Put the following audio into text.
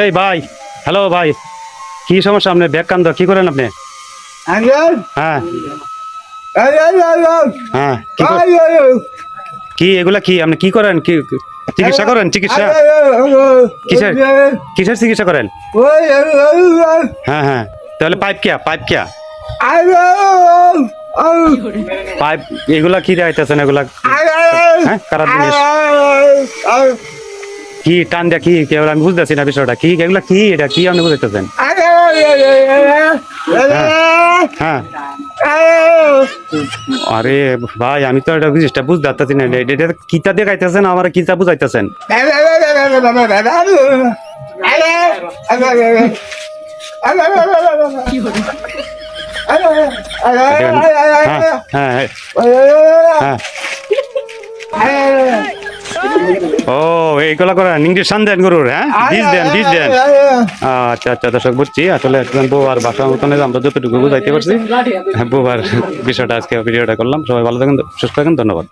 এই ভাই, হ্যালো ভাই, কি সমস্যা? আপনি ব্যাগ কান্দ কি করেন আপনি? হ্যাঁ হ্যাঁ, কি এগুলা কি আপনি কি করেন? কি চিকিৎসা করেন? চিকিৎসা কিসের কিসের চিকিৎসা করেন? হ্যাঁ হ্যাঁ, তাহলে পাইপ কিয়া পাইপ এগুলা কি দেখাইতেছেন? এগুলা হ্যাঁ খারাপ জিনিস। কি টান দেয়া কি কেবল আমি বুঝতেছি না বিষয়টা কি, এগুলা কি, এটা কি আপনি বুঝতেছেন? হ্যাঁ, আরে ভাই আমি তো এটা জিনিসটা বুঝতে পারতেছি না, এটা কিতা দেখাইতেছেন আমার, কিতা বুঝাইতেছেন? হ্যাঁ ও এইগুলা করেন, ইঞ্জেকশন দেন গরুর? হ্যাঁ, বীজ দেন। আচ্ছা আচ্ছা, দর্শক বুঝছি। আসলে একজন বউ আর বাসার মতন আমরা যতটুকু বুঝাইতে পারছি, বউ আর বিষয়টা আজকে ভিডিওটা করলাম। সবাই ভালো থাকেন, সুস্থ থাকেন, ধন্যবাদ।